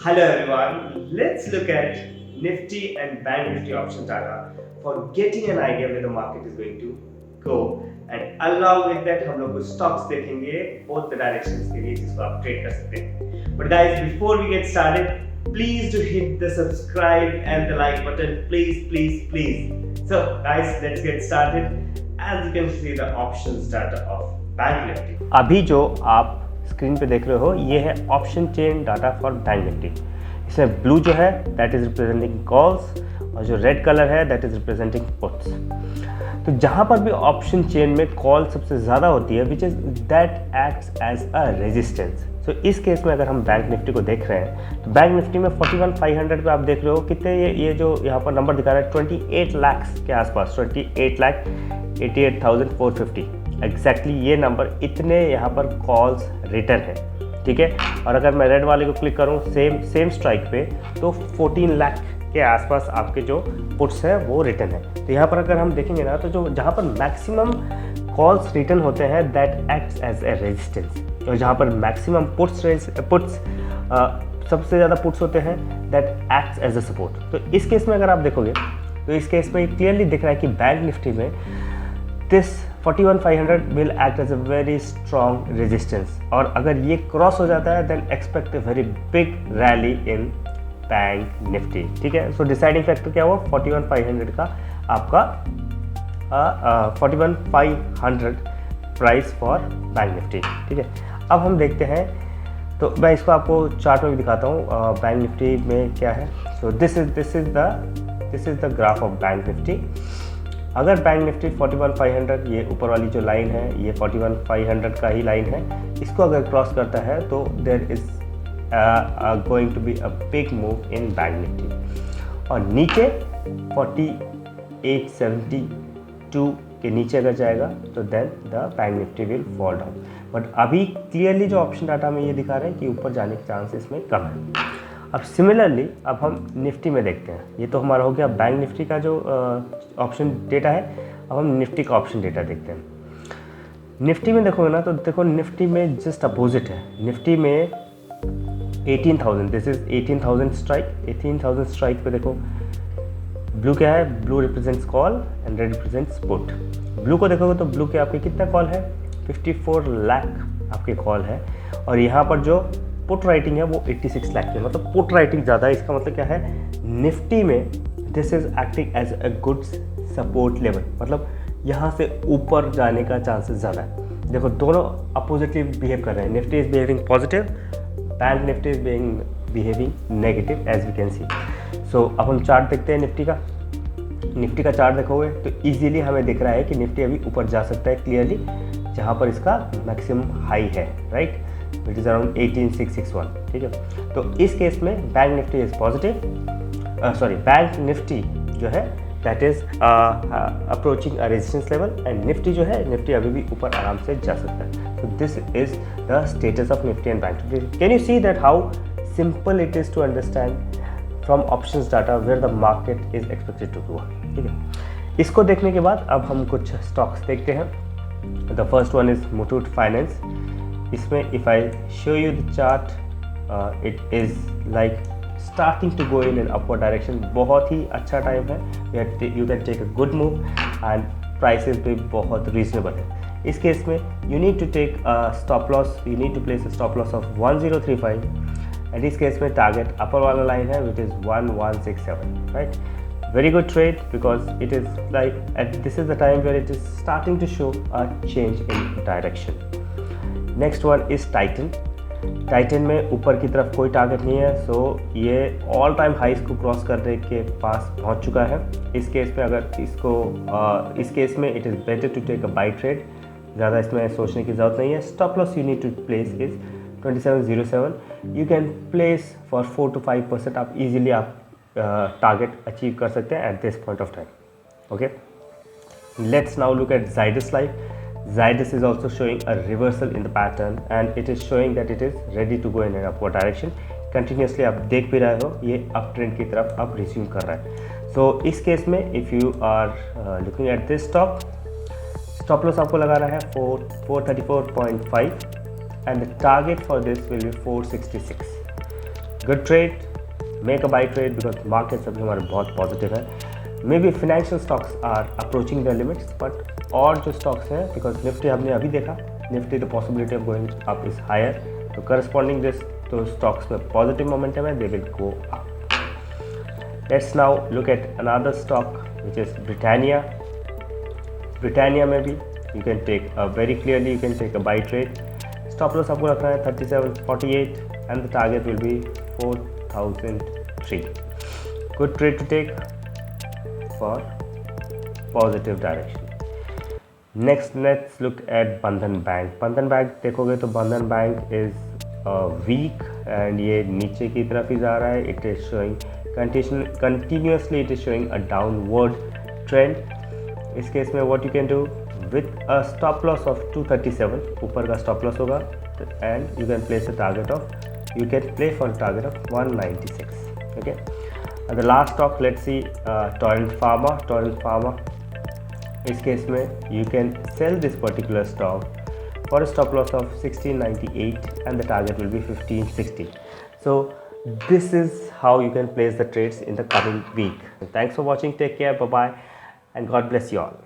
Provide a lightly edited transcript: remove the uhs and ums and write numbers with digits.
Hello everyone, let's look at Nifty and Bank Nifty option data for getting an idea where the market is going to go. And along with that हम लोग कुछ stocks देखेंगे both the directions के लिए जिसको आप trade कर सकते हैं. But guys, before we get started, please do hit the subscribe and the like button, please. So guys, let's get started. As you can see the options data of Bank Nifty. अभी जो आप screen पे देख रहे हो ये है option chain data for bank Nifty. इसमें ब्लू जो है दैट इज रिप्रेजेंटिंग कॉल्स और जो रेड कलर है दैट इज रिप्रेजेंटिंग पुट्स। तो जहाँ पर भी ऑप्शन चेन में कॉल सबसे ज़्यादा होती है which is that acts as a resistance. तो इस केस में अगर हम बैंक निफ्टी को देख रहे हैं तो बैंक निफ्टी में 41,500 पे आप देख रहे हो कितने ये जो यहाँ पर नंबर दिखा रहा है 28 लाख के आसपास, 28,88,450 एग्जैक्टली ये नंबर इतने यहाँ पर कॉल्स रिटर्न है, ठीक है। और अगर मैं रेड वाले को क्लिक करूँ सेम स्ट्राइक पे तो 14 लाख के आसपास आपके जो पुट्स है वो रिटर्न है। तो यहाँ पर अगर हम देखेंगे ना तो जो जहाँ पर मैक्सिमम कॉल्स रिटर्न होते हैं that acts as a resistance, और जहाँ पर मैक्सिमम पुट्स सबसे ज़्यादा पुट्स होते हैं that acts as a support. तो इस केस में अगर आप देखोगे तो इस केस में क्लियरली दिख रहा है कि बैंक निफ्टी में this 41,500 will act as a very strong resistance, और अगर ये क्रॉस हो जाता है then expect a very big rally in bank Nifty, ठीक है। सो डिसाइडिंग फैक्टर क्या हुआ 41,500 का आपका 41,500 प्राइस फॉर बैंक निफ्टी, ठीक है। अब हम देखते हैं तो मैं इसको आपको चार्ट में भी दिखाता हूँ बैंक निफ्टी में क्या है। So this is the graph of bank Nifty. अगर बैंक निफ्टी 41,500 ये ऊपर वाली जो लाइन है ये 41,500 का ही लाइन है, इसको अगर क्रॉस करता है तो there is going to be a big move in bank Nifty, और नीचे 4872 के नीचे अगर जाएगा तो then the bank Nifty will fall down. But अभी क्लियरली जो ऑप्शन डाटा में ये दिखा रहे हैं कि ऊपर जाने के चांसेस में कम है। अब सिमिलरली अब हम निफ्टी में देखते हैं, ये तो हमारा हो गया बैंक निफ्टी का जो ऑप्शन डेटा है। अब हम निफ्टी का ऑप्शन डेटा देखते हैं। निफ्टी में देखोगे ना तो देखो निफ्टी में जस्ट अपोजिट है। निफ्टी में 18,000, दिस इज 18,000 स्ट्राइक। 18,000 स्ट्राइक पे देखो ब्लू क्या है, blue represents call and red represents put. Blue को देखोगे तो ब्लू के आपके कितना कॉल है 54 लाख आपके कॉल है, और यहाँ पर जो पुट राइटिंग है वो 86 लाख की, मतलब पुट राइटिंग ज़्यादा है। इसका मतलब क्या है निफ्टी में this is acting as a good support level, मतलब यहाँ से ऊपर जाने का चांसेस ज़्यादा है। देखो दोनों अपोजिटली बिहेव कर रहे हैं। Nifty is behaving positive, bank Nifty is behaving negative as we can see. So अब हम चार्ट देखते हैं निफ्टी का। निफ्टी का चार्ट देखोगे तो ईजिली हमें दिख रहा है कि निफ्टी अभी ऊपर जा सकता है क्लियरली, जहाँ पर इसका मैक्सिमम हाई है, राइट, विच इज़ अराउंड 18,661, ठीक है। तो इस केस में bank Nifty is positive, bank Nifty जो है that is approaching a resistance level, and Nifty जो है निफ्टी अभी भी ऊपर आराम से जा सकता है। तो this is the status of Nifty and bank Nifty. Can you see that how simple it is to understand from options data where the market is expected to go, ठीक है। इसको देखने के बाद अब हम कुछ स्टॉक्स देखते हैं। The first one is Muthoot finance. इसमें if I show you the chart it is like starting to go in an upward direction. बहुत ही अच्छा टाइम है, you can take a good move and prices भी बहुत reasonable है। इस case में you need to take stop loss, you need to place a stop loss of 1035, and इस केस में टारगेट अपर वाला लाइन है which is 1167, right. Very good trade because it is like this is the time where it is starting to show a change in direction. Next one is Titan. Titan में ऊपर की तरफ कोई target नहीं है, सो ये all time हाइस को क्रॉस करने के पास पहुंच चुका है। इस केस में अगर इसको इस केस में it is better to take a buy trade, ज़्यादा इसमें सोचने की ज़रूरत नहीं है। Stop loss you need to place is 2707। You can place for 4 to 5%। आप इजीली आप टारगेट अचीव कर सकते हैं at this point of time, okay. Let's now look eight Zydus Life. Zydus is also showing a reversal in the pattern and it is showing that it is ready to go in an upward direction. Continuously आप देख भी रहे हो ये up trend की तरफ अब resume कर रहा है। सो इस केस में if you are looking at this stop loss आपको लगाना है 434.5 and the target for this will be 466. Good trade, make a buy trade because markets अभी हमारे बहुत पॉजिटिव है. Maybe financial stocks are approaching the limits, but और जो stocks हैं, बिकॉज निफ्टी हमने अभी देखा, Nifty the possibility of going up is higher, तो करस्पॉन्डिंग दिस तो स्टॉक्स में पॉजिटिव मोमेंटम है, they will go up. Let's now look at another stock which is Britannia. Britannia में भी you can take very clearly, you can take a buy trade. Stop loss आपको रखना है 3748 and the target will be 4003. Good trade to take for positive direction. Next, let's look at Bandhan Bank. Bandhan Bank देखोगे तो Bandhan Bank is weak and ये नीचे की तरफ ही जा रहा है. It is showing continuously, it is showing a downward trend. इस केस में what you can do with a stop loss of 237, ऊपर का stop loss होगा, and you can place a target of, you can play for a target of 196. Okay. And the last stock, let's see Torrent Pharma. Torrent Pharma, इस case में you can sell this particular stock for a stop loss of 1698 and the target will be 1560. So this is how you can place the trades in the coming week. Thanks for watching. Take care. Bye bye, and God bless you all.